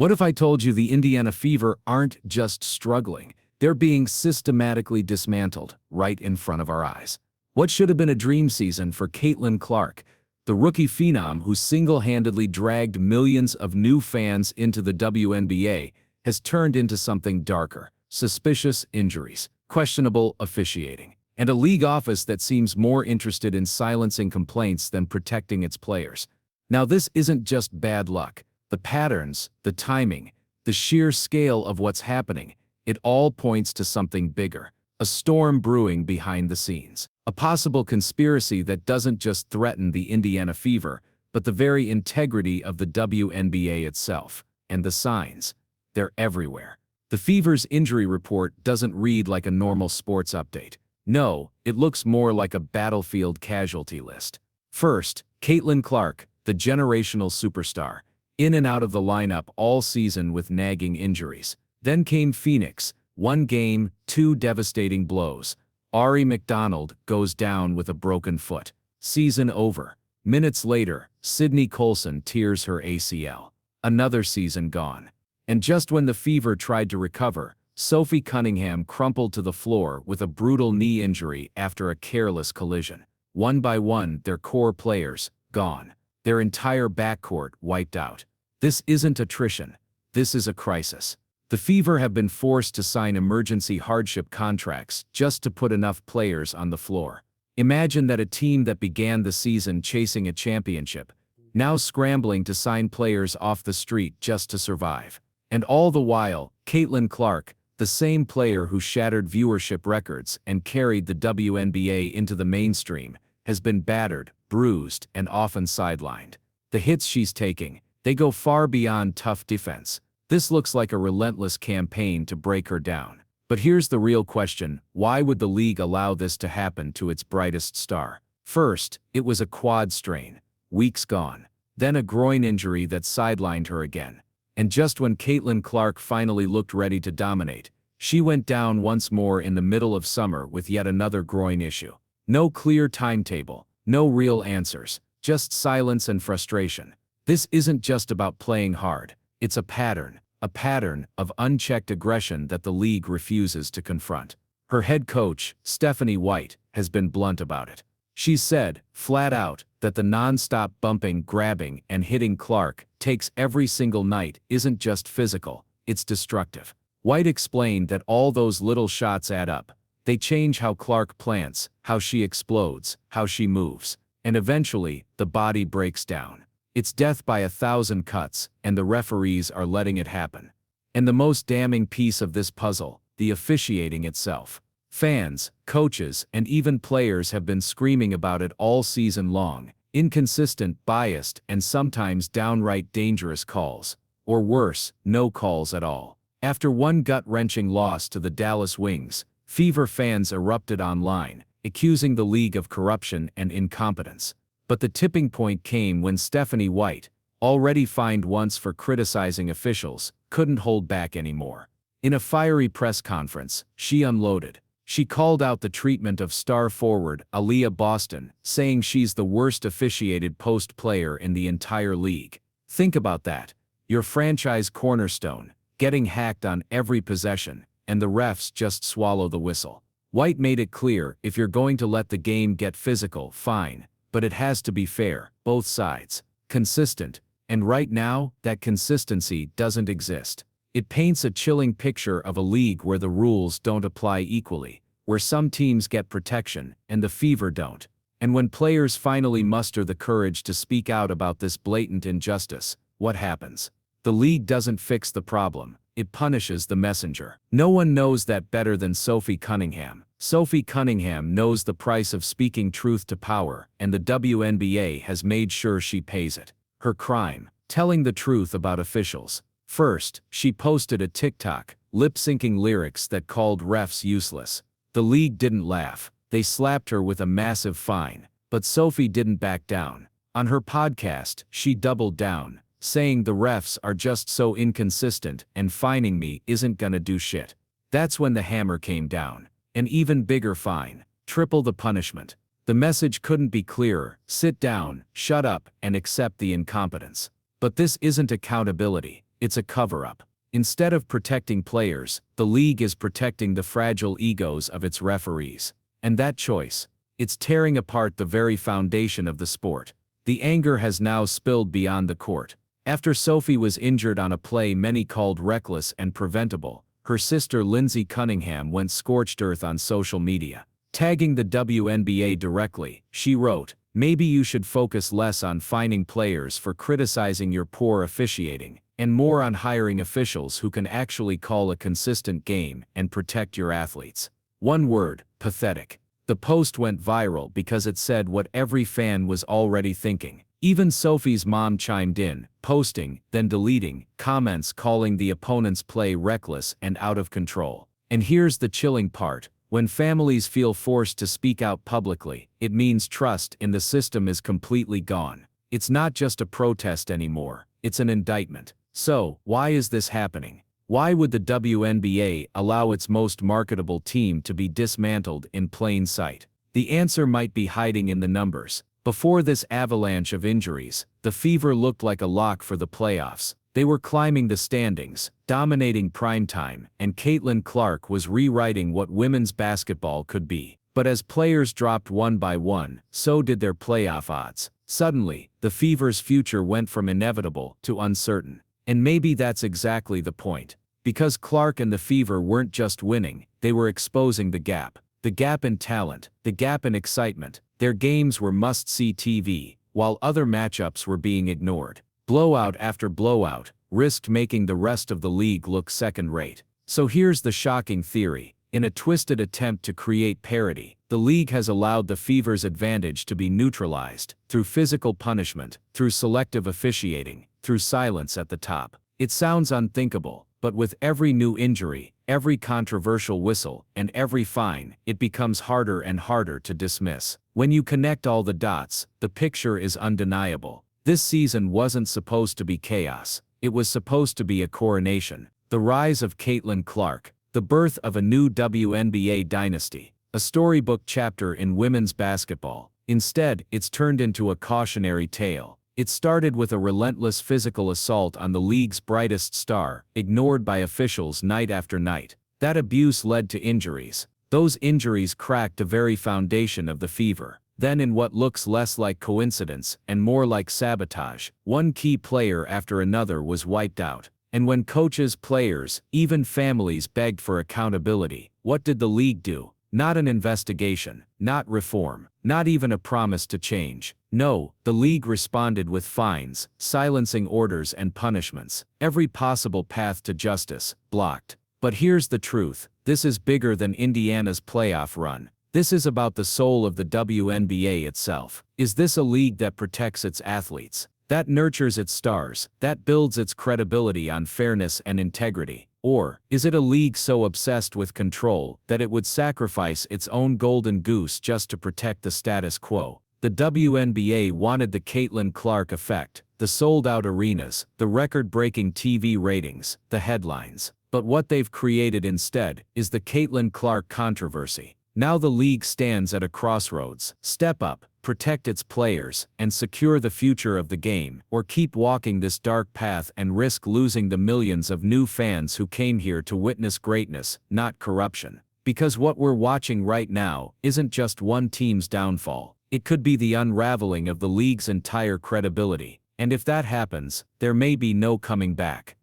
What if I told you the Indiana Fever aren't just struggling, they're being systematically dismantled right in front of our eyes? What should have been a dream season for Caitlin Clark, the rookie phenom who single-handedly dragged millions of new fans into the WNBA, has turned into something darker: suspicious injuries, questionable officiating, and a league office that seems more interested in silencing complaints than protecting its players. Now, this isn't just bad luck. The patterns, the timing, the sheer scale of what's happening, it all points to something bigger, a storm brewing behind the scenes. A possible conspiracy that doesn't just threaten the Indiana Fever, but the very integrity of the WNBA itself. And the signs, they're everywhere. The Fever's injury report doesn't read like a normal sports update. No, it looks more like a battlefield casualty list. First, Caitlin Clark, the generational superstar, in and out of the lineup all season with nagging injuries. Then came Phoenix, 1 game, 2 devastating blows. Aari McDonald goes down with a broken foot. Season over. Minutes later, Sydney Colson tears her ACL. Another season gone. And just when the Fever tried to recover, Sophie Cunningham crumpled to the floor with a brutal knee injury after a careless collision. One by one, their core players, gone. Their entire backcourt wiped out. This isn't attrition. This is a crisis. The Fever have been forced to sign emergency hardship contracts just to put enough players on the floor. Imagine that a team that began the season chasing a championship, now scrambling to sign players off the street just to survive. And all the while, Caitlin Clark, the same player who shattered viewership records and carried the WNBA into the mainstream, has been battered, bruised, and often sidelined. The hits she's taking, they go far beyond tough defense. This looks like a relentless campaign to break her down. But here's the real question: why would the league allow this to happen to its brightest star? First, it was a quad strain, weeks gone. Then a groin injury that sidelined her again. And just when Caitlin Clark finally looked ready to dominate, she went down once more in the middle of summer with yet another groin issue. No clear timetable, no real answers, just silence and frustration. This isn't just about playing hard. It's a pattern of unchecked aggression that the league refuses to confront. Her head coach, Stephanie White, has been blunt about it. She said, flat out, that the non-stop bumping, grabbing, and hitting Clark takes every single night isn't just physical, it's destructive. White explained that all those little shots add up. They change how Clark plants, how she explodes, how she moves. And eventually, the body breaks down. It's death by 1,000 cuts, and the referees are letting it happen. And the most damning piece of this puzzle, the officiating itself. Fans, coaches, and even players have been screaming about it all season long. Inconsistent, biased, and sometimes downright dangerous calls. Or worse, no calls at all. After one gut-wrenching loss to the Dallas Wings, Fever fans erupted online, accusing the league of corruption and incompetence. But the tipping point came when Stephanie White, already fined once for criticizing officials, couldn't hold back anymore. In a fiery press conference, she unloaded. She called out the treatment of star forward Aaliyah Boston, saying she's the worst officiated post player in the entire league. Think about that. Your franchise cornerstone, getting hacked on every possession, and the refs just swallow the whistle. White made it clear, if you're going to let the game get physical, fine, but it has to be fair, both sides, consistent, and right now, that consistency doesn't exist. It paints a chilling picture of a league where the rules don't apply equally, where some teams get protection and the Fever don't. And when players finally muster the courage to speak out about this blatant injustice, what happens? The league doesn't fix the problem, it punishes the messenger. No one knows that better than Sophie Cunningham. Sophie Cunningham knows the price of speaking truth to power, and the WNBA has made sure she pays it. Her crime: telling the truth about officials. First, she posted a TikTok, lip-syncing lyrics that called refs useless. The league didn't laugh. They slapped her with a massive fine. But Sophie didn't back down. On her podcast, she doubled down, saying the refs are just so inconsistent and fining me isn't gonna do shit. That's when the hammer came down. An even bigger fine. Triple the punishment. The message couldn't be clearer: sit down, shut up, and accept the incompetence. But this isn't accountability. it's a cover-up. Instead of protecting players, the league is protecting the fragile egos of its referees. And that choice, it's tearing apart the very foundation of the sport. The anger has now spilled beyond the court. After Sophie was injured on a play many called reckless and preventable, her sister Sophie Cunningham went scorched earth on social media. Tagging the WNBA directly, she wrote, "Maybe you should focus less on fining players for criticizing your poor officiating, and more on hiring officials who can actually call a consistent game and protect your athletes." One word: pathetic. The post went viral because it said what every fan was already thinking. Even Sophie's mom chimed in, posting, then deleting, comments calling the opponent's play reckless and out of control. And here's the chilling part: when families feel forced to speak out publicly, it means trust in the system is completely gone. It's not just a protest anymore, it's an indictment. So, why is this happening? Why would the WNBA allow its most marketable team to be dismantled in plain sight? The answer might be hiding in the numbers. Before this avalanche of injuries, the Fever looked like a lock for the playoffs. They were climbing the standings, dominating primetime, and Caitlin Clark was rewriting what women's basketball could be. But as players dropped one by one, so did their playoff odds. Suddenly, the Fever's future went from inevitable to uncertain. And maybe that's exactly the point. Because Clark and the Fever weren't just winning, they were exposing the gap. The gap in talent, the gap in excitement. Their games were must-see TV, while other matchups were being ignored. Blowout after blowout risked making the rest of the league look second-rate. So here's the shocking theory. In a twisted attempt to create parity, the league has allowed the Fever's advantage to be neutralized through physical punishment, through selective officiating, through silence at the top. It sounds unthinkable, but with every new injury, every controversial whistle, and every fine, it becomes harder and harder to dismiss. When you connect all the dots, the picture is undeniable. This season wasn't supposed to be chaos. It was supposed to be a coronation. The rise of Caitlin Clark, the birth of a new WNBA dynasty, a storybook chapter in women's basketball. Instead, it's turned into a cautionary tale. It started with a relentless physical assault on the league's brightest star, ignored by officials night after night. That abuse led to injuries. Those injuries cracked the very foundation of the Fever. Then, in what looks less like coincidence and more like sabotage, one key player after another was wiped out. And when coaches, players, even families begged for accountability, what did the league do? Not an investigation, not reform, not even a promise to change. No, the league responded with fines, silencing orders and punishments. Every possible path to justice, blocked. But here's the truth: this is bigger than Indiana's playoff run. This is about the soul of the WNBA itself. Is this a league that protects its athletes, that nurtures its stars, that builds its credibility on fairness and integrity? Or is it a league so obsessed with control that it would sacrifice its own golden goose just to protect the status quo? The WNBA wanted the Caitlin Clark effect, the sold-out arenas, the record-breaking TV ratings, the headlines. But what they've created instead is the Caitlin Clark controversy. Now the league stands at a crossroads: step up, protect its players, and secure the future of the game, or keep walking this dark path and risk losing the millions of new fans who came here to witness greatness, not corruption. Because what we're watching right now isn't just one team's downfall. It could be the unraveling of the league's entire credibility. And if that happens, there may be no coming back.